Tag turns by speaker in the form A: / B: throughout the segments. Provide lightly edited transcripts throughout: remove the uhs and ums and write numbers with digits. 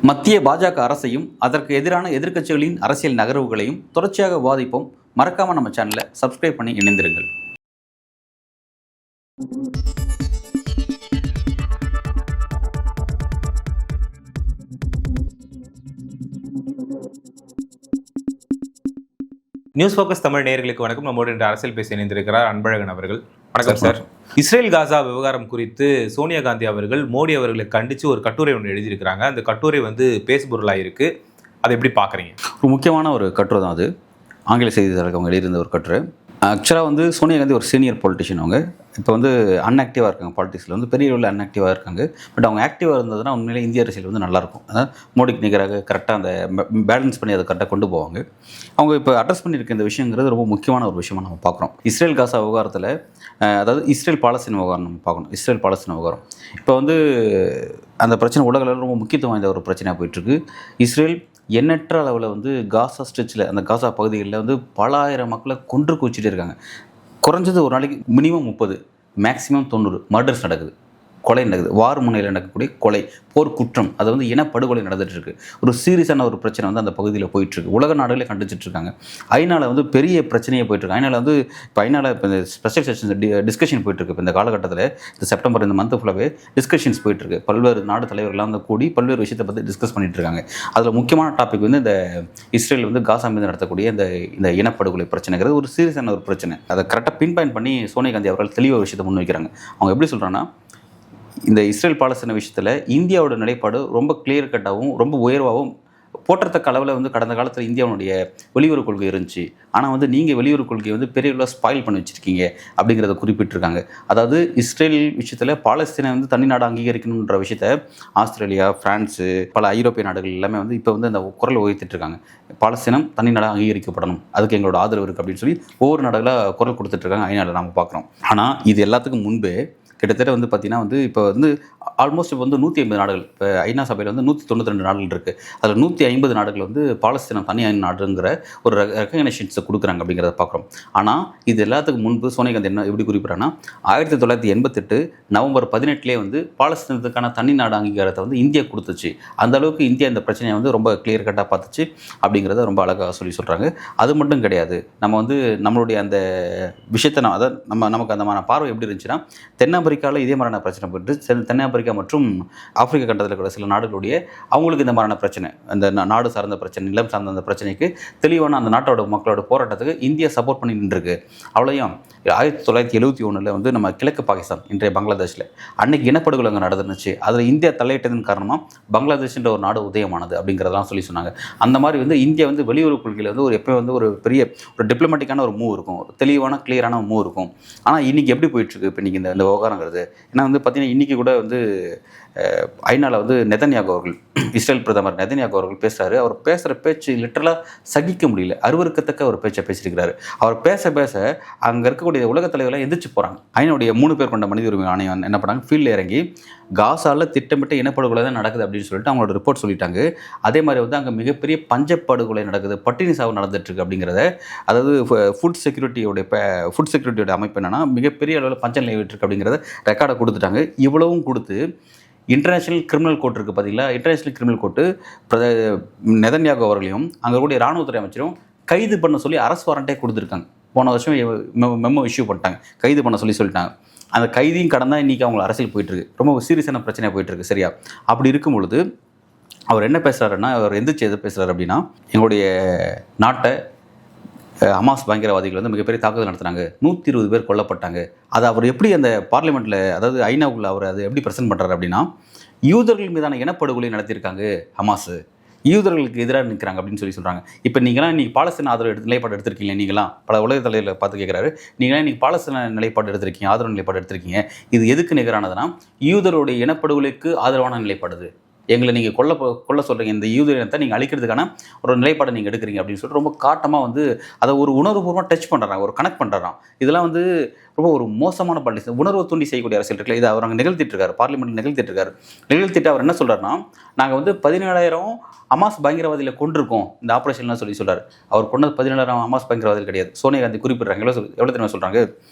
A: மத்திய பாஜக அரசையும் அதற்கு எதிரான எதிர்க்கட்சிகளின் அரசியல் நகர்வுகளையும் தொடர்ச்சியாக விவாதிப்போம். மறக்காம நம்ம சேனலை சப்ஸ்கிரைப் பண்ணி இணைந்திருங்கள்.
B: நியூஸ் ஃபோக்கஸ் தமிழ் நேயர்களுக்கு வணக்கம். நம்மோடு இன்று அரசியல் பேச இணைந்திருக்கிறார் அன்பழகன் அவர்கள். வணக்கம் சார். இஸ்ரேல் காசா விவகாரம் குறித்து சோனியா காந்தி அவர்கள் மோடி அவர்களை கண்டித்து ஒரு கட்டுரை ஒன்று எழுதியிருக்கிறாங்க. அந்த கட்டுரை பேசுபொருளாக இருக்கு. அதை எப்படி பார்க்குறீங்க?
A: ஒரு முக்கியமான ஒரு கட்டுரை தான் அது. ஆங்கில செய்தித்தாளுக்கு அவங்க எழுதியிருந்த ஒரு கட்டுரை. ஆக்சுவலாக சோனியா காந்தி ஒரு சீனியர் பொலிட்டிஷியன். அவங்க இப்போ அன்ஆக்டிவாக இருக்காங்க. பாலிடிக்ஸில் பெரிய அளவில் அன்ஆக்டிவாக இருக்காங்க. பட் அவங்க ஆக்டிவாக இருந்ததுன்னா உண்மையிலே இந்திய அரசியல் நல்லாயிருக்கும். அதாவது மோடிக்கு நிகராக கரெக்டாக அந்த பேலன்ஸ் பண்ணி அதை கரெக்டாக கொண்டு போவாங்க. அவங்க இப்போ அட்ரஸ் பண்ணியிருக்க இந்த விஷயங்கிறது ரொம்ப முக்கியமான ஒரு விஷயமாக நம்ம பார்க்குறோம். இஸ்ரேல் காசா விவகாரத்தில், அதாவது இஸ்ரேல் பாலஸ்தீன் விவகாரம் நம்ம பார்க்கணும். இஸ்ரேல் பாலஸ்தீன் விவகாரம் இப்போ அந்த பிரச்சனை உலக அளவில் ரொம்ப முக்கியத்துவம் வாய்ந்த ஒரு பிரச்சனையாக போயிட்டுருக்கு. இஸ்ரேல் எண்ணற்ற அளவில் காசா ஸ்ட்ரிச்சில், அந்த காசா பகுதிகளில் பல ஆயிரம் மக்களை கொன்று குவிச்சிட்டு இருக்காங்க. குறைஞ்சது ஒரு நாளைக்கு மினிமம் 30, மேக்ஸிமம் 90 மர்டர்ஸ் நடக்குது, கொலை நடக்குது. வார் முனையில் நடக்கக்கூடிய கொலை, போர் குற்றம், அது இனப்படுகொலை நடந்துட்டு இருக்கு. ஒரு சீரியஸான ஒரு பிரச்சனை அந்த பகுதியில் போயிட்டுருக்கு. உலக நாடுகளே கண்டிச்சிட்டு இருக்காங்க. ஐநாவில் பெரிய பிரச்சனையே போயிட்டுருக்கு. ஐநாவில் இப்போ இந்த ஸ்பெஷல் செஷன்ஸ் டிஸ்கஷன் போயிட்டுருக்கு. இப்போ இந்த காலகட்டத்தில் இந்த செப்டம்பர் இந்த மந்த் ஃபுல்லாகவே டிஸ்கஷன்ஸ் போயிட்டுருக்கு. பல்வேறு நாடு தலைவர்கள்லாம் கூடி பல்வேறு விஷயத்தை பற்றி டிஸ்கஸ் பண்ணிட்டு இருக்காங்க. அதில் முக்கியமான டாபிக் இந்த இஸ்ரேல் காசா மீது நடத்தக்கூடிய இந்த இனப்படுகொலை பிரச்சனைங்கிறது ஒரு சீரியஸான ஒரு பிரச்சனை. அதை கரெக்டாக பின் பாயிண்ட் பண்ணி சோனியா காந்தி அவர்கள் தெளிவாக விஷயத்தை முன்வைக்கிறாங்க. அவங்க எப்படி சொல்கிறாங்கன்னா, இந்த இஸ்ரேல் பாலஸ்தீன விஷயத்தில் இந்தியாவோட நிலைப்பாடு ரொம்ப கிளியர் கட்டாகவும் ரொம்ப உயர்வாகவும் போற்றத்தக்க அளவில் கடந்த காலத்தில் இந்தியாவுடைய வெளியுறவு கொள்கை இருந்துச்சு. ஆனால் நீங்கள் வெளியுறவு கொள்கையை பெரிய அளவில் ஸ்பாயில் பண்ணி வச்சுருக்கீங்க அப்படிங்கிறத குறிப்பிட்டிருக்காங்க. அதாவது இஸ்ரேல் விஷயத்தில் பாலஸ்தீனை தனி நாடு அங்கீகரிக்கணுன்ற விஷயத்த ஆஸ்திரேலியா, ஃப்ரான்ஸு, பல ஐரோப்பிய நாடுகள் எல்லாமே இப்போ அந்த குரல் உயர்த்திட்டுருக்காங்க. பாலஸ்தீனம் தனி நாடாக அங்கீகரிக்கப்படணும், அதுக்கு எங்களோட ஆதரவு இருக்குது அப்படின்னு சொல்லி ஒவ்வொரு நாடுகளாக குரல் கொடுத்துட்ருக்காங்க. ஐநாவில் நாம் பார்க்குறோம். ஆனால் இது எல்லாத்துக்கும் முன்பே கிட்டத்தட்ட பார்த்தீங்கன்னா இப்போ ஆல்மோஸ்ட் 150 நாடுகள், இப்போ ஐநா சபையில் 192 நாடுகள் இருக்குது. அதில் 150 நாடுகள் பாலஸ்தீனம் தனியான நாடுங்கிற ஒரு ரெகக்னேஷன்ஸை கொடுக்குறாங்க அப்படிங்கிறத பார்க்குறோம். ஆனால் இது எல்லாத்துக்கும் முன்பு சோனியா காந்தி என்ன எப்படி குறிப்பிட்றாங்கன்னா, 1988 நவம்பர் 18 பாலஸ்தீனத்துக்கான தனி நாடு அங்கீகாரத்தை இந்தியா கொடுத்துச்சு. அந்த அளவுக்கு இந்தியா இந்த பிரச்சனையை ரொம்ப கிளியர் கட்டாக பார்த்துச்சு அப்படிங்கிறத ரொம்ப அழகாக சொல்கிறாங்க. அது மட்டும் கிடையாது, நம்ம நம்மளுடைய அந்த விஷயத்தை நமக்கு அந்த பார்வை எப்படி இருந்துச்சுன்னா, தென்னாப்பிரிக்காவில் இதே மாதிரியான பிரச்சனை போயிட்டு தென்னாப்பிரிக்கா மற்றும் ஆப்பிரிக்கா கண்டத்தில் இருக்கிற சில நாடுகளுடைய அவங்களுக்கு இந்த மாதிரியான பிரச்சனை, அந்த நாடு சார்ந்த பிரச்சனை, நிலம் சார்ந்த அந்த பிரச்சனைக்கு தெளிவான அந்த நாட்டோட மக்களோட போராட்டத்துக்கு இந்தியா சப்போர்ட் பண்ணி நின்றுருக்கு. அவ்வளோயும் 1971 நம்ம கிழக்கு பாகிஸ்தான், இன்றைய பங்களாதேஷில் அன்னைக்கு இனப்படுகொலை அங்கே நடந்துருந்துச்சு. அதில் இந்தியா தலையிட்டதன் காரணமாக பங்களாதேஷ்ன்ற ஒரு நாடு உதயமானது அப்படிங்கிறதெல்லாம் சொன்னாங்க. அந்த மாதிரி இந்தியா வெளியுறவு கொள்கையில் ஒரு எப்போ ஒரு பெரிய ஒரு டிப்ளமேட்டிக்கான ஒரு மூவ் இருக்கும், ஒரு தெளிவான கிளியரான மூவ் இருக்கும். ஆனால் இன்றைக்கி எப்படி போயிட்டுருக்கு இப்போ இன்றைக்கி இந்த விவகாரங்கிறது? ஏன்னா பார்த்தீங்கன்னா இன்றைக்கி கூட ஐநாவில் நெதன்யாகு அவர்கள், இஸ்ரேல் பிரதமர் நெதன்யாகு அவர்கள் பேசுகிறாரு. அவர் பேசுகிற பேச்சு லிட்டரலாக சகிக்க முடியல, அருவருக்கத்தக்க ஒரு பேச்சை பேசியிருக்கிறாரு. அவர் பேச பேச அங்கே இருக்கக்கூடிய உலக தலைவர்களாக எந்திரிச்சு போகிறாங்க. ஐநாவுடைய 3 பேர் கொண்ட மனித உரிமை ஆணையம் என்ன பண்ணாங்க, ஃபீல்டில் இறங்கி காசாவில் திட்டமிட்ட இனப்படுகொலை தான் நடக்குது அப்படின்னு சொல்லிட்டு அவங்களோட ரிப்போர்ட் சொல்லிட்டாங்க. அதே மாதிரி அங்கே மிகப்பெரிய பஞ்சப்படுகொலை நடக்குது, பட்டினி சாவு நடந்துட்டுருக்கு அப்படிங்கிறத, அதாவது ஃபுட் செக்யூரிட்டியோட அமைப்பு என்னென்னா மிகப்பெரிய அளவில் பஞ்சம் நிலவிட்டுருக்கு அப்படிங்கிறத ரெக்கார்டை கொடுத்துட்டாங்க. இவ்வளவும் கொடுத்து இன்டர்நேஷ்னல் கிரிமினல் கோர்ட் இருக்குது பார்த்தீங்களா, இன்டர்நேஷ்னல் கிரிமினல் கோர்ட்டு நெதன்யாகு அவர்களையும் அங்கே கூடிய இராணுவத்துறை அமைச்சரும் கைது பண்ண சொல்லி அரசு வாரண்ட்டே கொடுத்துருக்காங்க. போன வருஷம் மெமோ இஷ்யூ பண்ணிட்டாங்க, கைது பண்ண சொல்லிட்டாங்க. அந்த கைதியும் கடந்தா இன்றைக்கி அவங்களை அரசியல் போயிட்டுருக்கு. ரொம்ப சீரியஸான பிரச்சனையாக போயிட்டுருக்கு. சரியா? அப்படி இருக்கும் பொழுது அவர் என்ன பேசுகிறாருன்னா, அவர் எந்திரிச்சு எது பேசுகிறார் அப்படின்னா, எங்களுடைய நாட்டை ஹமாஸ் பயங்கரவாதிகள் மிகப்பெரிய தாக்குதல் நடத்துனாங்க, 120 பேர் கொல்லப்பட்டாங்க. அதை அவர் எப்படி அந்த பார்லிமெண்ட்டில், அதாவது ஐநாவுக்குள்ள அவர் அதை எப்படி ப்ரெசென்ட் பண்ணுறாரு அப்படின்னா, யூதர்கள் மீதான இனப்படுகொலை நடத்தியிருக்காங்க ஹமாஸு, யூதர்களுக்கு எதிராக நிற்கிறாங்க அப்படின்னு சொல்கிறாங்க. இப்போ நீங்களாம் இன்றைக்கி பாலஸ்தீன ஆதரவு நிலைப்பாடு எடுத்திருக்கீங்க. நீங்களாம் பல உலக தலைவர்களை பார்த்து கேட்குறாரு, நீங்களாம் இன்றைக்கி பாலஸ்தீன நிலைப்பாடு எடுத்திருக்கீங்க, ஆதரவு நிலைப்பாடு எடுத்திருக்கீங்க. இது எதுக்கு நிகரானதுன்னா, யூதருடைய இனப்படுகொலைக்கு ஆதரவான நிலைப்பாடுது. எங்களை நீங்கள் கொல்ல சொல்கிறீங்க, இந்த யூத இனத்தை நீங்கள் அழிக்கிறதுக்கான ஒரு நிலைப்பாடை நீங்கள் எடுக்கிறீங்க அப்படின்னு சொல்லிட்டு ரொம்ப காட்டமாக அதை ஒரு உணர்வுபூர்வமாக டச் பண்ணுறாங்க, ஒரு கனெக்ட் பண்ணுறாங்க. இதெல்லாம் ரொம்ப ஒரு மோசமான பாலிடிக்ஸ், உணர்வு தூண்டி செய்யக்கூடிய அரசியல் இருக்குல்ல, இதை அவர் அங்கே நிகழ்த்திட்டுருக்காரு, பார்லிமெண்ட் நிகழ்த்திட்டு அவர் என்ன சொல்கிறாருன்னா, நாங்கள் 17,000 ஹமாஸ் பயங்கரவாதிகளை கொண்டிருக்கோம் இந்த ஆப்ரேஷன்லாம் சொல்கிறார். அவர் கொண்டது 17,000 ஹமாஸ் பயங்கரவாதிகள் கிடையாது. சோனியா காந்தி குறிப்பிட்றாங்க. எவ்வளோ தெரியுமா சொல்கிறாங்க,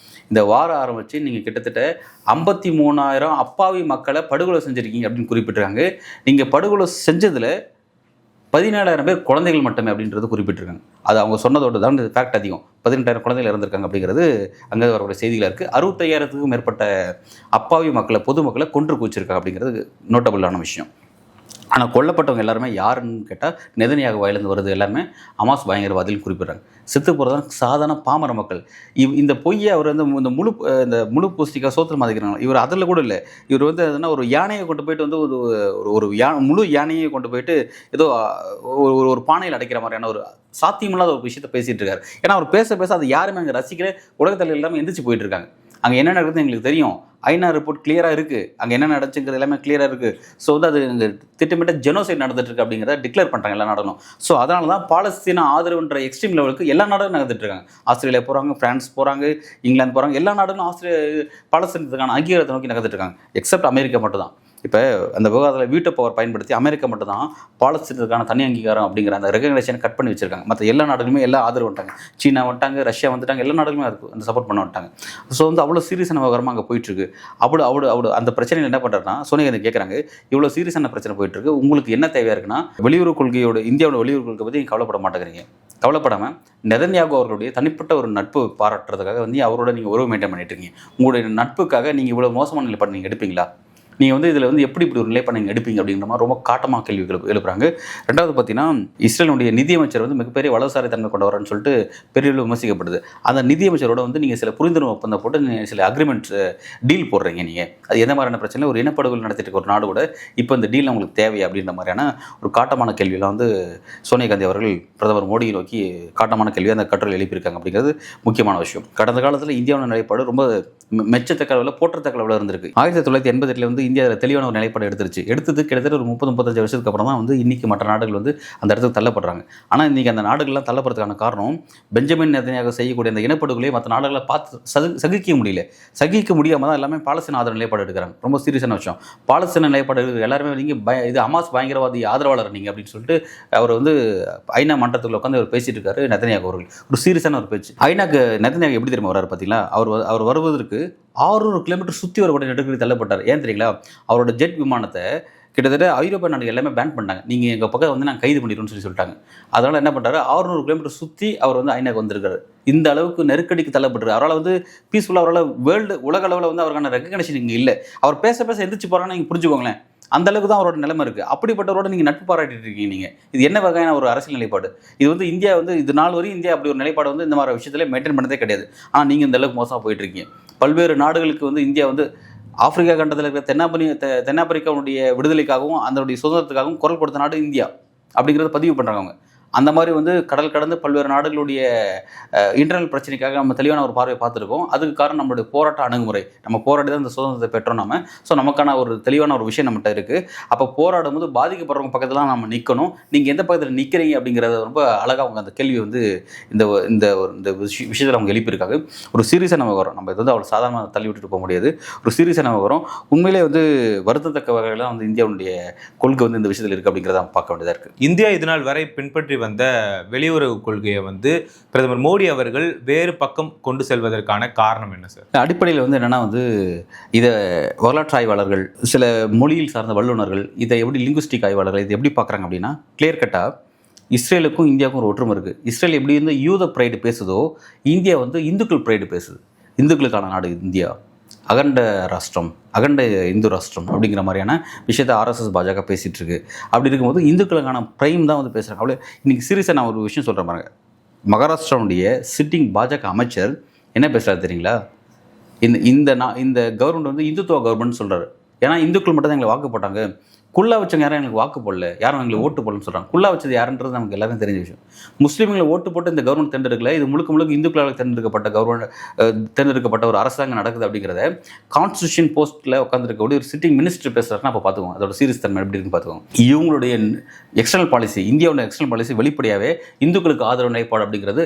A: இந்த வாரம் ஆரம்பித்து நீங்கள் கிட்டத்தட்ட 53,000 அப்பாவி மக்களை படுகொலை செஞ்சுருக்கீங்க அப்படின்னு குறிப்பிட்டிருக்காங்க. நீங்கள் படுகொலை செஞ்சதில் 17,000 பேர் குழந்தைகள் மட்டுமே அப்படின்றது குறிப்பிட்டிருக்காங்க. அது அவங்க சொன்னதோடு தான் இந்த ஃபேக்ட் அதிகம். 18,000 குழந்தைகள் இறந்திருக்காங்க அப்படிங்கிறது அங்கே வரக்கூடிய செய்திகளாக இருக்குது. 65,000க்கும் மேற்பட்ட அப்பாவி மக்களை பொதுமக்களை கொன்று குவிச்சிருக்காங்க அப்படிங்கிறது நோட்டபுளான விஷயம். ஆனால் கொல்லப்பட்டவங்க எல்லாருமே யாருன்னு கேட்டால் நெதன்யாகு வாயிலிருந்து வருது எல்லாருமே ஹமாஸ் பயங்கரவாதிகள் குறிப்பிட்றாங்க. செத்து போகிறதான் சாதாரண பாமர மக்கள். இந்த பொய்யை அவர் வந்து இந்த முழு பூஸ்டிக்காக சோத்திரம் மாதிரிக்கிறாங்க. இவர் அதில் கூட இல்லை. இவர் வந்து எதுனா ஒரு யானையை கொண்டு போயிட்டு வந்து ஒரு முழு யானையை கொண்டு போயிட்டு ஏதோ ஒரு பானையில் அடைக்கிற மாதிரியான ஒரு சாத்தியமில்லாத ஒரு விஷயத்தை பேசிகிட்டு இருக்காரு. ஏன்னா அவர் பேச அது யாருமே அங்கே ரசிக்கிற உலகத்தில் எல்லாமே எந்திரிச்சு போயிட்டு இருக்காங்க. அங்கே என்ன நடக்குதுன்னு எங்களுக்கு தெரியும். ஐநா ரிப்போர்ட் கிளியராக இருக்குது. அங்கே என்ன நடந்துச்சுங்கிறது எல்லாமே கிளியராக இருக்குது. ஸோ வந்து அது இங்கே திட்டமிட்ட ஜெனோசைட் நடந்துட்டு இருக்கு அப்படிங்கிறத டிக்ளேர் பண்ணுறாங்க எல்லா நாடுகளும். ஸோ அதனால தான் பாலஸ்தீன ஆதரவுன்ற எக்ஸ்ட்ரீம் லெவலுக்கு எல்லா நாடுகளும் நடந்துட்டு இருக்காங்க. ஆஸ்திரேலியா போகிறாங்க, ஃப்ரான்ஸ் போகிறாங்க, இங்கிலாந்து போகிறாங்க. எல்லா நாடுகளும் பாலஸ்தீனத்துக்கான அங்கீகாரத்தை நோக்கி நகர்ந்துட்டு இருக்காங்க. எக்ஸப்ட் அமெரிக்கா மட்டும் தான். இப்போ அந்த விவகாரத்தில் வீட்டோ பவர் பயன்படுத்தி அமெரிக்கா மட்டும் தான் பாலஸ்தீனத்துக்கான தனி அங்கீகாரம் அப்படிங்கிற அந்த ரெகக்னேஷனை கட் பண்ணி வச்சிருக்காங்க. மற்ற எல்லா நாடுகளுமே எல்லாம் ஆதரவு வந்துட்டாங்க. சீனா வந்துட்டாங்க, ரஷ்யா வந்துட்டாங்க, எல்லா நாடுகளுமே அதுக்கு அந்த சப்போர்ட் பண்ண வந்துட்டாங்க. ஸோ வந்து அவ்வளோ சீரியஸான விவகாரமாக அங்கே போயிட்டுருக்கு. அவ்வளோ அந்த பிரச்சனையில் என்ன பண்ணுறாருன்னா சோனியா காந்தி கேட்குறாங்க, இவ்வளோ சீரியஸான பிரச்சனை போயிட்டுருக்கு, உங்களுக்கு என்ன தேவையாக இருக்குன்னா வெளியுறவு கொள்கையோட இந்தியாவோட வெளியுறவு கொள்கை பற்றி நீங்கள் கவலைப்பட மாட்டேங்கிறீங்க. கவலைப்படாமல் நெதன்யாகு அவர்களுடைய தனிப்பட்ட ஒரு நட்பு பாராட்டுறதுக்காக வந்து அவரோட நீங்கள் உறவு மெயின்டைன் பண்ணிட்டு இருக்கீங்க. உங்களுடைய நட்புக்காக நீங்கள் இவ்வளோ மோசமான நிலைப்பாடு நீங்கள் எடுப்பீங்களா? நீங்கள் வந்து இதில் வந்து எப்படி இப்படி ஒரு நிலைப்பாடு நீங்கள் எடுப்பீங்க அப்படிங்கிற மாதிரி ரொம்ப காட்டமாக கேள்விகள் எழுப்புறாங்க. ரெண்டாவது பார்த்தீங்கன்னா இஸ்ரேலுடைய நிதியமைச்சர் வந்து மிகப்பெரிய வலதுசாரி தன்மை கொண்டவர்னு சொல்லிட்டு பெரிய விமர்சிக்கப்படுது. அந்த நிதியமைச்சரோட வந்து நீங்கள் சில புரிந்துணர்வு ஒப்பந்தம் போட்டு நீங்கள் சில அக்ரிமெண்ட்ஸ் டீல் போடுறீங்க. நீங்கள் அது எந்த மாதிரியான பிரச்சனை? ஒரு இனப்படுகொலை நடத்திட்டு இருக்க ஒரு நாடு கூட இப்போ இந்த டீல் உங்களுக்கு தேவை அப்படின்ற மாதிரியான ஒரு காட்டமான கேள்வியெல்லாம் வந்து சோனியா காந்தி அவர்கள் பிரதமர் மோடியை நோக்கி காட்டமான கேள்வி அந்த கட்டுரையில் எழுப்பியிருக்காங்க அப்படிங்கிறது முக்கியமான விஷயம். கடந்த காலத்தில் இந்தியாவோட நிலைப்பாடு ரொம்ப மெச்சத்தக்க அளவில் போற்றத்தக்க அளவில் இருந்திருக்கு. 1988 வந்து இந்தியா தெளிவான ஒரு நிலைப்பாடு எடுத்தது கிட்டத்தட்ட ஒரு 30-35 வருஷத்துக்கு அப்புறம் தான் வந்து இன்றைக்கி மற்ற நாடுகள் வந்து அந்த இடத்துக்கு தள்ளப்படுறாங்க. ஆனால் இன்றைக்கி அந்த நாடுகள்லாம் தள்ளப்படுறதுக்கான காரணம் பெஞ்சமின் நெதன்யாகு செய்யக்கூடிய அந்த இனப்படுகொலையை மற்ற நாடுகளை பார்த்து சகிக்க முடியல. சகிக்க முடியாமல் தான் எல்லாமே பாலஸ்தீன ஆதரவு நிலைப்பாடு எடுக்கிறாங்க. ரொம்ப சீரியஸான விஷயம். பாலஸ்தீன நிலைப்பாடு எல்லாருமே நீங்கள் இது ஹமாஸ் பயங்கரவாதி ஆதரவாளர் நீங்கள் அப்படின்னு சொல்லிட்டு அவர் வந்து ஐநா மன்றத்துக்குள்ள உட்காந்து அவர் பேசிட்டு இருக்காரு நெதன்யாகு அவர்கள். ஒரு சீரியஸான ஒரு பேச்சு. ஐநாக்கு நெதன்யாகு எப்படி தெரியுமா வர்றாரு பார்த்தீங்களா? அவர் வருவதற்கு 600 கிலோமீட்டர் சுற்றி வரக்கூடிய நெடுக்கடி தள்ளப்பட்டார். ஏன் தெரியுங்களா? அவரோட ஜெட் விமானத்தை கிட்டத்தட்ட ஐரோப்பிய நாடுகள் எல்லாமே பேன் பண்ணாங்க. நீங்கள் எங்கள் பக்கம் வந்து நாங்கள் கைது பண்ணிடுவோம்னு சொல்லிட்டாங்க. அதனால் என்ன பண்ணுறாரு, 600 கிலோமீட்டர் சுற்றி அவர் வந்து ஐநாக்கு வந்திருக்காரு. இந்த அளவுக்கு நெருக்கடிக்கு தள்ளப்பட்டுரு. அவரால் வந்து பீஸ்ஃபுல்லாக அவரால் உலக அளவில் வந்து அவருக்கான ரெகக்னேஷன் இங்கே இல்லை. அவர் பேச எந்திரிச்சு போகிறான்னு நீங்கள் புரிஞ்சுக்கோங்களேன். அந்த அளவுக்கு தான் அவரோட நிலைமை இருக்குது. அப்படிப்பட்டவரோட நீங்கள் நட்பு பாராட்டிட்டு இருக்கீங்க. நீங்கள் இது என்ன வகையான ஒரு அரசியல் நிலைப்பாடு? இது வந்து இந்தியா வந்து இது நாள் வரையும் இந்தியா அப்படி ஒரு நிலைப்பாடு வந்து இந்த மாதிரி விஷயத்துல மெயின்டைன் பண்ணதே கிடையாது. ஆனால் நீங்கள் இந்த அளவுக்கு மோசமாக போயிட்டு இருக்கீங்க. பல்வேறு நாடுகளுக்கு வந்து இந்தியா வந்து ஆப்பிரிக்கா கண்டத்தில் இருக்கிற தென்னாப்பிரிக்காவுடைய விடுதலைக்காகவும் அதனுடைய சுதந்திரத்துக்காகவும் குரல் கொடுத்த நாடு இந்தியா அப்படிங்கிறத பதிவு பண்ணுறாங்க அவங்க. அந்த மாதிரி வந்து கடல் கடந்து பல்வேறு நாடுகளுடைய இன்டர்னல் பிரச்சனைக்காக நம்ம தெளிவான ஒரு பார்வையை பார்த்துருக்கோம். அதுக்கு காரணம் நம்மளுடைய போராட்ட அணுகுமுறை. நம்ம போராடி தான் இந்த சுதந்திரத்தை பெற்றோம் நம்ம. ஸோ நமக்கான ஒரு தெளிவான ஒரு விஷயம் நம்மகிட்ட இருக்குது. அப்போ போராடும் போது பாதிக்கப்படுறவங்க பக்கத்தில் நம்ம நிற்கணும். நீங்கள் எந்த பக்கத்தில் நிற்கிறீங்க அப்படிங்கிறத ரொம்ப அழகாக அவங்க அந்த கேள்வி வந்து இந்த விஷயத்தில் அவங்க எழுப்பியிருக்காங்க. ஒரு சீரியஸாக நம்ம வரோம். நம்ம இது வந்து அவ்வளோ சாதாரணமாக தள்ளி விட்டுட்டு போக முடியாது. ஒரு சீரியஸாக நம்ம வரோம். உண்மையிலே வந்து வருத்தத்தக்க வகையில் வந்து இந்தியாவுடைய கொள்கை வந்து இந்த விஷயத்தில் இருக்குது அப்படிங்கிறத பார்க்க வேண்டியதாக இருக்குது.
B: இந்தியா இதனால் வரை பின்பற்றி வந்த வெளியுறவு கொள்கையை வந்து பிரதமர் மோடி அவர்கள் வேறு பக்கம் கொண்டு செல்வதற்கான காரணம் என்ன சார்?
A: அடிப்படையில் வந்து என்னென்னா வந்து இதை வரலாற்று ஆய்வாளர்கள், சில மொழியில் சார்ந்த வல்லுநர்கள், இதை எப்படி லிங்குஸ்டிக் ஆய்வாளர்கள் இதை எப்படி பார்க்குறாங்க அப்படின்னா, கிளியர் கட்டாக இஸ்ரேலுக்கும் இந்தியாவுக்கும் ஒரு ஒற்றுமை இருக்குது. இஸ்ரேல் எப்படி வந்து யூத ப்ரைடு பேசுதோ, இந்தியா வந்து இந்துக்கள் ப்ரைடு பேசுது. இந்துக்களுக்கான நாடு இந்தியா, அகண்ட ராஷ்டிரம், அகண்ட இந்து ராஷ்டிரம் அப்படிங்கிற மாதிரியான விஷயத்தை ஆர்எஸ்எஸ் பாஜக பேசிகிட்டு இருக்கு. அப்படி இருக்கும்போது இந்துக்களுக்கான பிரைம் தான் வந்து பேசுகிறாங்க. அவ்வளோ இன்றைக்கி சீரியஸாக நான் ஒரு விஷயம் சொல்கிறேன் பாருங்க. மகாராஷ்டிராவுடைய சிட்டிங் பாஜக அமைச்சர் என்ன பேசுகிறாரு தெரியுங்களா? இந்த கவர்மெண்ட் வந்து இந்துத்துவ கவர்மெண்ட் சொல்கிறாரு. ஏன்னா இந்துக்கள் மட்டும் தான் எங்களை வாக்கு போட்டாங்க, குள்ளா வச்சவங்க யாரும் எங்களுக்கு வாக்கு போடல, யாரும் எங்களுக்கு ஓட்டு போடலன்னு சொல்கிறாங்க. குள்ளா வச்சது யாருன்றது நமக்கு எல்லாருக்கும் தெரிஞ்ச விஷயம். முஸ்லீம்களை ஓட்டு போட்டு இந்த கவர்மெண்ட் தேர்ந்தெடுக்கல, இது முழுக்க இந்துக்களால் தேர்ந்தெடுக்கப்பட்ட ஒரு அரசாங்கம் நடக்குது அப்படிங்கிறத கான்ஸ்டியூஷன் போஸ்ட்டில் உட்காந்துருக்கக்கூடிய ஒரு சிட்டிங் மினிஸ்டர் பேசுகிறாருன்னா அப்போ பார்த்துக்கோங்க அதோட சீரியஸ் தன்மை எப்படி இருக்குன்னு பார்த்துக்கோங்க. இவங்களுடைய எக்ஸ்டர்னல் பாலிசி, இந்தியாவோட எக்ஸ்டர்னல் பாலிசி வெளிப்படையாகவே இந்துக்களுக்கு ஆதரவு நிலைப்பாடு அப்படிங்கிறது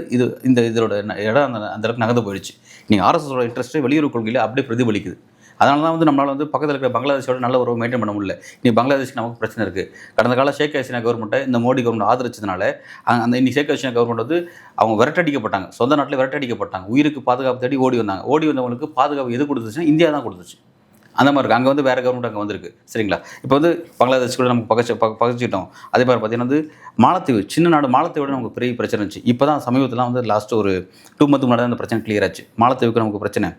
A: இதோட இடம் அந்த அளவுக்கு நகர்ந்து போயிடுச்சு. நீங்கள் ஆர்எஸ்எஸோட இன்ட்ரெஸ்ட்டு வெளியுறவு கொள்கையில் அப்படியே பிரதிபலிக்குது. அதனால தான் வந்து நம்மளால் வந்து பக்கத்தில் இருக்கிற பங்களாதேஷோட நல்ல உறவு மெயின்டைன் பண்ண முடியல. நீ பங்களாதேஷ்க்கு நமக்கு பிரச்சனை இருக்குது. கடந்த கால ஷேக் ஹசீனா கவர்மெண்ட்டை இந்த மோடி கவர்மெண்ட் ஆதரிச்சதுனால அந்த இன்னைக்கு ஷேக் ஹசீனா கவர்மெண்ட் வந்து அவங்க விரட்டடிக்கப்பட்டாங்க, சொந்த நாட்டில் விரட்டடிக்கப்பட்டாங்க, உயிருக்கு பாதுகாப்பு தேடி ஓடி வந்தாங்க. ஓடி வந்தவங்களுக்கு பாதுகாப்பு எது கொடுத்துச்சுன்னா இந்தியா தான் கொடுத்துச்சு. அந்த மாதிரி இருக்குது. அங்கே வந்து வேறு கவர்மெண்ட் அங்கே வந்திருக்கு. சரிங்களா? இப்போ வந்து பங்களாதேஷ் கூட நமக்கு பகச்சிட்டோம். அதே மாதிரி பார்த்தீங்கன்னா வந்து மாலத்தீவு, சின்ன நாடு மாலத்தீவோட நமக்கு பெரிய பிரச்சனை இருந்துச்சு. இப்போ தான் சமீபத்தில் வந்து லாஸ்ட்டு ஒரு 2 மந்த்துக்கு முன்னாடி அந்த பிரச்சனை கிளியர் ஆச்சு. மாலத்தீவுக்கு நமக்கு பிரச்சனை,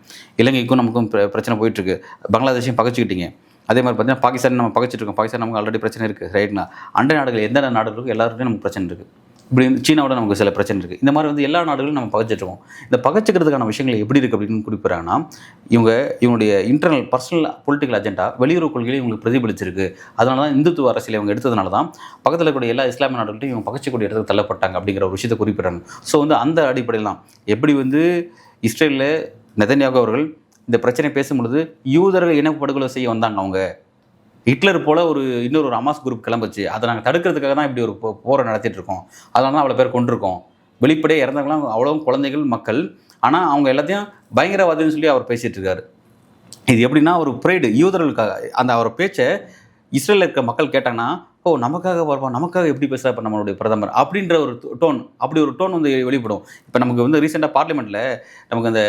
A: இலங்கைக்கும் நமக்கும் பிரச்சனை போயிட்டுருக்கு. பங்களாதேஷையும் பகச்சிக்கிட்டீங்க. அதே மாதிரி பார்த்தீங்கன்னா பாகிஸ்தான் நம்ம பகச்சிட்டு இருக்கோம். பாகிஸ்தான் நமக்கு ஆல்ரெடி பிரச்சனை இருக்குது. ரைட்னா அண்டை நாடுகள் எந்தெந்த நாடுகளுக்கும் எல்லாருக்கும் நமக்கு பிரச்சனை இருக்குது. இப்படி சீனாவோட நமக்கு சில பிரச்சனை இருக்குது. இந்த மாதிரி வந்து எல்லா நாடுகளும் நம்ம பகச்சிட்ருக்கோம். இந்த பகச்சிக்கிறதுக்கான விஷயங்கள் எப்படி இருக்குது அப்படின்னு குறிப்பிட்றாங்கன்னா, இவங்களுடைய இன்டர்னல் பர்சனல் பொலிட்டிக்கல் அஜெண்டா வெளியுறவு கொள்கையில இவங்களுக்கு பிரதிபலிச்சிருக்கு. அதனால தான் இந்துத்துவ அரசியலை இவங்க எடுத்ததுனால தான் பக்கத்தில் இருக்கக்கூடிய எல்லா இஸ்லாமிய நாடுகள்ட்டையும் இவங்க பகச்சிக்கூடிய இடத்துக்கு தள்ளப்பட்டாங்க அப்படிங்கிற ஒரு விஷயத்தை குறிப்பிட்றாங்க. ஸோ வந்து அந்த அடிப்படையில் தான் எப்படி வந்து இஸ்ரேலில் நெதன்யாகு அவர்கள் இந்த பிரச்சனை பேசும்பொழுது யூதர்கள் இனப்படுகொலை செய்ய வந்தாங்க. அவங்க ஹிட்லர் போல் இன்னொரு ஹமாஸ் குரூப் கிளம்புச்சு. அதை நாங்கள் தடுக்கிறதுக்காக தான் இப்படி ஒரு போரை நடத்திட்டு இருக்கோம். அதனால தான் அவ்வளோ பேர் கொண்டிருக்கோம். வெளிப்படையாக இறந்தவங்களாம் அவ்வளோ குழந்தைகள், மக்கள். ஆனால் அவங்க எல்லாத்தையும் பயங்கரவாதின்னு சொல்லி அவர் பேசிகிட்டு இருக்காரு. இது எப்படின்னா ஒரு ப்ரைடு யூதர்களுக்காக அந்த அவர் பேச்சை இஸ்ரேலில் இருக்க மக்கள் கேட்டாங்கன்னா, ஓ நமக்காக வருவான், நமக்காக எப்படி பேசுகிறா இப்போ நம்மளுடைய பிரதமர் அப்படின்ற ஒரு டோன், அப்படி ஒரு டோன் வந்து வெளிப்படும். இப்போ நமக்கு வந்து ரீசெண்டாக பார்லிமெண்ட்டில் நமக்கு அந்த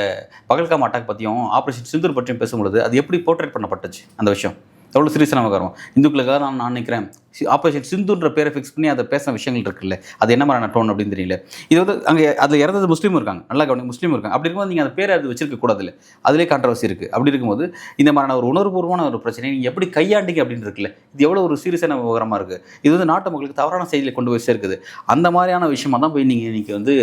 A: பகல்காம் அட்டாக் பற்றியும் ஆப்ரேஷன் சிந்தூர் பற்றியும் பேசும்பொழுது அது எப்படி போர்ட்ரேட் பண்ணப்பட்டுச்சு அந்த விஷயம் எவ்வளோ சீரியஸாக நமக்கு வரும். இந்துக்களுக்காக நான் நினைக்கிறேன் ஆப்ரேஷன் சிந்துன்ற பேரை ஃபிக்ஸ் பண்ணி அதை பேசின விஷயங்கள் இருக்குல்ல, அது என்ன மாதிரியான டோன் அப்படின்னு தெரியல. இது வந்து அங்கே அதில் இறந்தது முஸ்லீம் இருக்காங்க, நல்லா கவனிங்க, முஸ்லீம் இருக்காங்க. அப்படி இருக்கும்போது நீங்கள் அந்த பேரை அது வச்சிருக்க கூடாது இல்லை, அதிலே கான்ட்ரவர்சி இருக்குது. அப்படி இருக்கும்போது இந்த மாதிரியான ஒரு உணர்வுபூர்வமான ஒரு பிரச்சனை நீங்கள் எப்படி கையாண்டிங்க அப்படின்னு இருக்குல்ல, இது எவ்வளோ ஒரு சீரியஸான விவரமாக இருக்குது. இது வந்து நாட்டு மக்களுக்கு தவறான செய்தியை கொண்டு போய் சேர்க்குது. அந்த மாதிரியான விஷயமா தான் போய் நீங்கள் இன்றைக்கி வந்து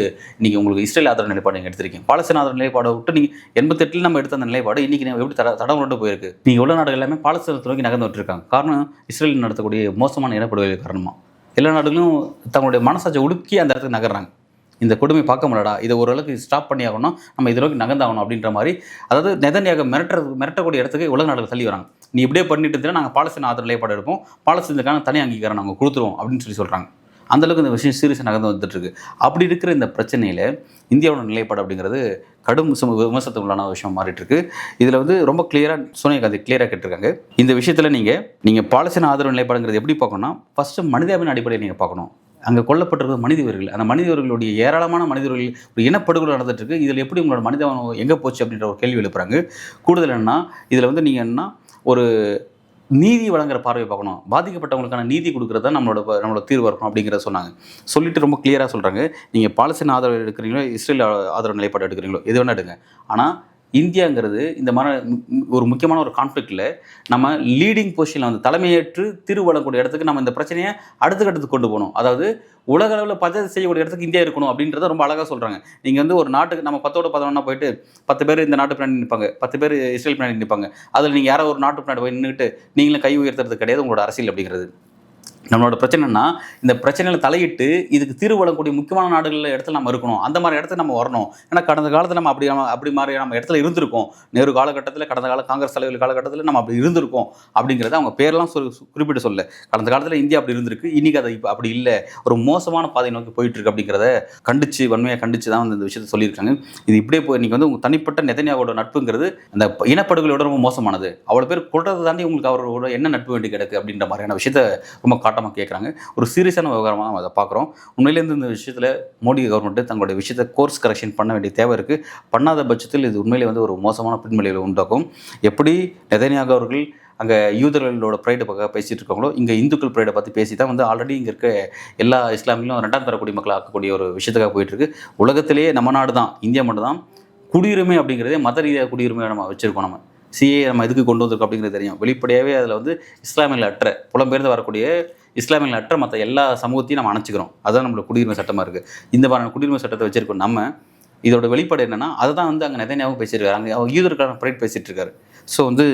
A: நீங்கள் உங்களுக்கு இஸ்ரேல் ஆதரவு நிலைப்பாடு நீங்கள் எடுத்திருக்கீங்க. பாலஸ்தீன ஆதரவு நிலைப்பாடை விட்டு நீங்கள் 88 நம்ம எடுத்த அந்த நிலைப்பாடு இன்றைக்கி நீங்கள் எப்படி தடவுண்டு போயிருக்கு. நீங்கள் உள்ள நாடுகள் எல்லாமே பாலஸ்தீனத்தை நோக்கி நகர்ந்து விட்டுருக்காங்க. காரணம் இஸ்ரேல் நடத்தக்கூடிய மோசமான இனப்படுகொலை காரணமாக எல்லா நாடுகளும் தங்களுடைய மனசாட்சி உடுக்கி அந்த இடத்துக்கு நகர்றாங்க. இந்த கொடுமை பார்க்க முடியலடா, இதை ஓரளவுக்கு ஸ்டாப் பண்ணி ஆகணும், நம்ம இதை நோக்கி நகர்ந்தாகணும் அப்படின்ற மாதிரி. அதாவது நெதன்யாகு மிரட்டக்கூடிய இடத்துக்கு உலக நாடுகள் தள்ளி வராங்க. நீ இப்படியே பண்ணிட்டு இருந்தால் நாங்கள் பாலஸ்தீன ஆதரவு நிலைப்பாடு எடுப்போம், பாலஸ்தீனத்துக்கான தனி அங்கீகாரம் நாங்கள் கொடுத்துருவோம் அப்படின்னு சொல்கிறாங்க. அந்தளவுக்கு இந்த விஷயம் சீரியஸாக நகர்ந்து வந்துட்டுருக்கு. அப்படி இருக்கிற இந்த பிரச்சனையில் இந்தியாவோட நிலைப்பாடு அப்படிங்கிறது கடும் விமர்சனத்துக்கு உள்ளான விஷயம் மாறிட்டுருக்கு. இதில் வந்து ரொம்ப கிளியராக சோனியா காந்தி கிளியராக கேட்டிருக்காங்க. இந்த விஷயத்தில் நீங்கள் பாலஸ்தீன ஆதரவு நிலைப்பாடுங்கிறது எப்படி பார்க்கணும்னா, ஃபஸ்ட்டு மனிதாபின் அடிப்படையில் நீங்கள் பார்க்கணும். அங்கே கொல்லப்பட்டிருக்கிற மனிதர்கள், அந்த மனிதர்களுடைய ஏராளமான மனிதர்கள் ஒரு இனப்படுகொலை நடந்துட்டுருக்கு. இதில் எப்படி உங்களோட மனிதன் எங்கே போச்சு அப்படின்ற ஒரு கேள்வி எழுப்புறாங்க. கூடுதல் என்னன்னா, இதில் வந்து நீங்கள் என்ன ஒரு நீதி வழங்குற பார்வை பார்க்கணும், பாதிக்கப்பட்டவங்களுக்கான நீதி கொடுக்குறது தான் நம்மளோட தீர்வு இருக்கணும் அப்படிங்கிறத சொன்னாங்க. சொல்லிட்டு ரொம்ப கிளியராக சொல்கிறாங்க, நீங்கள் பாலஸ்தீன ஆதரவு எடுக்கிறீங்களோ இஸ்ரேல் ஆதரவு நிலைப்பாடு எடுக்கிறீங்களோ எது வேணா எடுங்க, ஆனால் இந்தியாங்கிறது இந்த மாதிரி ஒரு முக்கியமான ஒரு கான்ஃப்ளிக்டில் நம்ம லீடிங் பொசிஷனில் வந்து தலைமையேற்று தீர்வு வழங்கக்கூடிய இடத்துக்கு நம்ம இந்த பிரச்சனையை அடுத்த கட்டத்துக்கு கொண்டு போகணும். அதாவது உலக அளவில் பஞ்சத்தை செய்யக்கூடிய இடத்துக்கு இந்தியா இருக்கணும் அப்படின்றத ரொம்ப அழகாக சொல்கிறாங்க. நீங்கள் வந்து ஒரு நாட்டுக்கு நம்ம 10ஓட 11 போயிட்டு 10 பேர் இந்த நாட்டு பின்னாடி நிற்பாங்க, 10 பேர் இஸ்ரேல் பின்னாடி நிற்பாங்க. அதில் நீங்கள் யாரோ ஒரு நாட்டு பின்னாடி போய் நின்றுட்டு நீங்களும் கை உயர்த்துறது கிடையாது உங்களோட அரசியல் அப்படிங்கிறது. நம்மளோட பிரச்சனைனா இந்த பிரச்சனையில் தலையிட்டு இதுக்கு தீர்வு வழங்கக்கூடிய முக்கியமான நாடுகளில் இடத்துல நம்ம இருக்கணும். அந்த மாதிரி இடத்துக்கு நம்ம வரணும். ஏன்னா கடந்த காலத்தில் நம்ம அப்படி மாதிரி நம்ம இடத்துல இருந்திருக்கோம். நேரு காலகட்டத்தில், கடந்த கால காங்கிரஸ் தலைவர் காலகட்டத்தில் நம்ம அப்படி இருந்திருக்கோம் அப்படிங்கிறத அவங்க பேரெல்லாம் குறிப்பிட்டு சொல்ல. கடந்த காலத்தில் இந்தியா அப்படி இருந்திருக்கு, இன்றைக்கி அதை இப்போ அப்படி இல்லை, ஒரு மோசமான பாதை நோக்கி போயிட்டுருக்கு அப்படிங்கிறத வன்மையாக கண்டித்து தான் வந்து இந்த விஷயத்தை சொல்லியிருக்காங்க. இது இப்படியே போய் இன்றைக்கி வந்து உங்கள் தனிப்பட்ட நெதன்யாவோட நட்புங்கிறது அந்த இனப்படுகொலையோட ரொம்ப மோசமானது. அவ்வளோ பேர் கொள்றதை தாண்டி உங்களுக்கு அவரோட என்ன நட்பு வேண்டி கிடக்கு அப்படின்ற மாதிரியான விஷயத்தை ரொம்ப கேட்குறாங்க. ஒரு சீரியஸான விவகாரமாக நம்ம அதை பார்க்குறோம். உண்மையிலேருந்து இந்த விஷயத்தில் மோடி கவர்மெண்ட்டு தங்களுடைய விஷயத்தை கோர்ஸ் கரெக்ஷன் பண்ண வேண்டிய தேவை இருக்குது. பண்ணாத பட்சத்தில் இது உண்மையிலே வந்து ஒரு மோசமான பின்விளைவை உண்டாக்கும். எப்படி நெதன்யாகு அவர்கள் அங்கே யூதர்களோட ப்ரைடை பக்கம் பேசிகிட்டு இருக்காங்களோ, இங்கே இந்துக்கள் ப்ரைடை பற்றி பேசி தான் வந்து ஆல்ரெடி இங்கே இருக்க எல்லா இஸ்லாமியும் 2ஆம் தர குடிமக்களை ஆக்கக்கூடிய ஒரு விஷயத்துக்காக போயிட்டுருக்கு. உலகத்திலேயே நம்ம நாடு தான், இந்தியா மட்டும் தான் குடியுரிமை அப்படிங்கிறதே மத ரீதியாக குடியுரிமையை நம்ம வச்சுருக்கோம். நம்ம சிஏ நம்ம எதுக்கு கொண்டு வந்திருக்கோம் அப்படிங்கிறது தெரியும். வெளிப்படையாகவே அதில் வந்து இஸ்லாமியில் அற்ற புலம்பெயர்ந்து வரக்கூடிய இஸ்லாமியில் அற்ற மற்ற எல்லா சமூகத்தையும் நம்ம அணைச்சிக்கிறோம். அதுதான் நம்மளோட குடியுரிமை சட்டமாக இருக்குது. இந்த மாதிரியான குடியுரிமை சட்டத்தை வச்சுருக்கோம். நம்ம இதோட வெளிப்பாடு என்னென்னா, அதை தான் வந்து அங்கே நெதன்யாவும் பேசியிருக்காரு. அங்கே அவர் யூதருக்கான ப்ரைட் பேசிகிட்டு இருக்காரு. ஸோ வந்து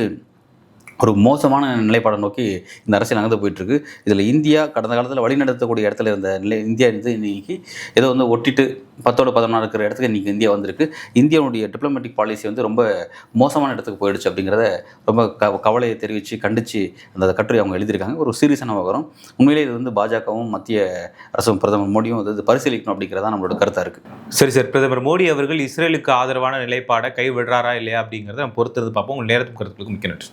A: ஒரு மோசமான நிலைப்பாடை நோக்கி இந்த அரசியல் நகர்ந்து போயிட்டுருக்கு. இதில் இந்தியா கடந்த காலத்தில் வழிநடத்தக்கூடிய இடத்துல இருந்த இந்தியா இன்னைக்கு ஏதோ வந்து ஒட்டிட்டு 10-11 இருக்கிற இடத்துக்கு இன்றைக்கி இந்தியா வந்திருக்கு. இந்தியாவுடைய டிப்ளமேட்டிக் பாலிசி வந்து ரொம்ப மோசமான இடத்துக்கு போயிடுச்சு அப்படிங்கிறத ரொம்ப கவலையை தெரிவித்து கண்டித்து அந்த கட்டுரை அவங்க எழுதியிருக்காங்க. ஒரு சீரியஸான விவகாரம். உண்மையிலே இது வந்து பாஜகவும் மத்திய அரசும் பிரதமர் மோடியும் வந்து பரிசீலிக்கணும் அப்படிங்கிறதா நம்மளோட கருத்தாக இருக்குது.
B: சரி சார், பிரதமர் மோடி அவர்கள் இஸ்ரேலுக்கு ஆதரவான நிலைப்பாடை கைவிடுறாரா இல்லையா அப்படிங்கிறத நம்ம பொறுத்திருந்து பார்ப்போம். உங்கள் நேரத்துக்கும் கருத்துக்களுக்கும் மிக்க நன்றி.